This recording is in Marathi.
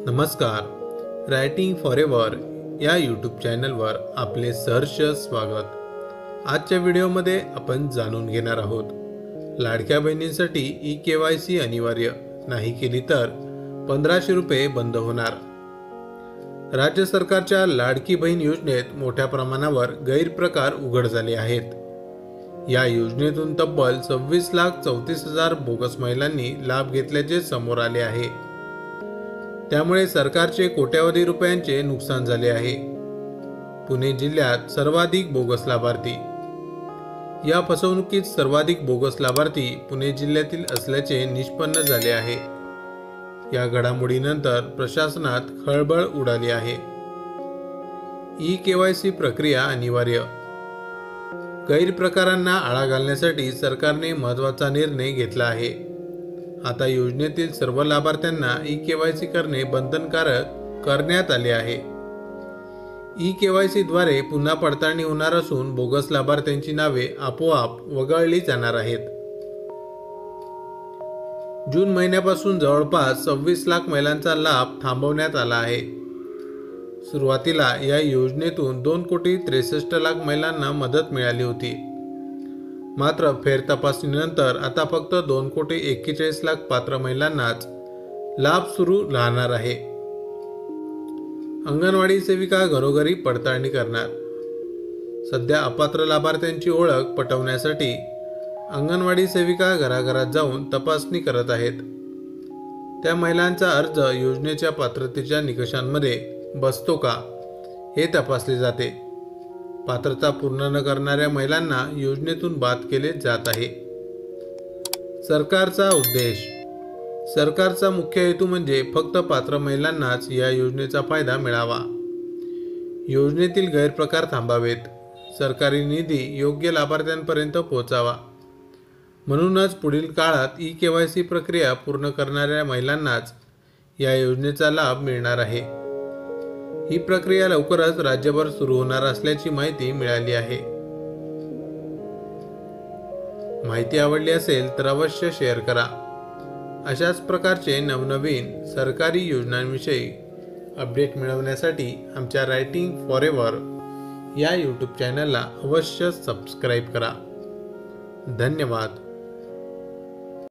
नमस्कार. रायटिंग फॉरेवर या यूट्यूब चॅनलवर आपले सहर्ष स्वागत. आजच्या व्हिडिओमध्ये आपण जाणून घेणार आहोत लाडक्या बहिणींसाठी ई-केवायसी अनिवार्य नाही केली तर 1500 रुपये बंद होणार. राज्य सरकारच्या लाडकी बहीण योजनेत मोठ्या प्रमाणावर गैरप्रकार उघड झाले आहेत. या योजनेतून तब्बल 26,34,000 बोगस महिलांनी लाभ घेतल्याचे समोर आले आहे. त्यामुळे सरकारचे कोट्यावधी रुपयांचे नुकसान झाले आहे. पुणे जिल्ह्यात सर्वाधिक बोगस लाभार्थी. या फसवणुकीत सर्वाधिक बोगस लाभार्थी पुणे जिल्ह्यातील असल्याचे निष्पन्न झाले आहे. या घडामोडीनंतर प्रशासनात खळबळ उडाली आहे. ई-केवायसी प्रक्रिया अनिवार्य. गैरप्रकारांना आळा घालण्यासाठी सरकारने महत्त्वाचा निर्णय घेतला आहे. आता योजनेतील सर्व लाभार्थ्यांना ई-केवायसी करणे बंधनकारक करण्यात आले आहे. ई-केवायसी द्वारे पुन्हा पडताळणी होणार असून बोगस लाभार्थ्यांची नावे आपोआप वगळली जाणार आहेत. जून महिन्यापासून जवळपास 26 लाख महिलांचा लाभ थांबवण्यात आला आहे. सुरुवातीला या योजनेतून 2,63,00,000 महिलांना मदत मिळाली होती. मात्र फेर तपासणीनंतर आता फक्त 2,41,00,000 पात्र महिलांनाच लाभ सुरू राहणार आहे. अंगणवाडी सेविका घरोघरी पडताळणी करणार. सध्या अपात्र लाभार्थ्यांची ओळख पटवण्यासाठी अंगणवाडी सेविका घराघरात जाऊन तपासणी करत आहेत. त्या महिलांचा अर्ज योजनेच्या पात्रतेच्या निकषांमध्ये बसतो का हे तपासले जाते. पात्रता पूर्ण न करणाऱ्या महिलांना योजनेतून बाद केले जात आहे. सरकारचा उद्देश. सरकारचा मुख्य हेतू म्हणजे फक्त पात्र महिलांनाच या योजनेचा फायदा मिळावा. योजनेतील गैरप्रकार थांबावेत. सरकारी निधी योग्य लाभार्थ्यांपर्यंत पोहोचावा. म्हणूनच पुढील काळात ई-केवायसी प्रक्रिया पूर्ण करणाऱ्या महिलांनाच या योजनेचा लाभ मिळणार आहे. ही प्रक्रिया लवकरच राज्यभर सुरू होणार असल्याची माहिती मिळाली आहे. माहिती आवडली असेल तर अवश्य शेअर करा. अशाच प्रकारचे नवनवीन सरकारी योजनांविषयी अपडेट मिळवण्यासाठी आमच्या रायटिंग फॉरेवर या यूट्यूब चॅनलला अवश्य सबस्क्राईब करा. धन्यवाद.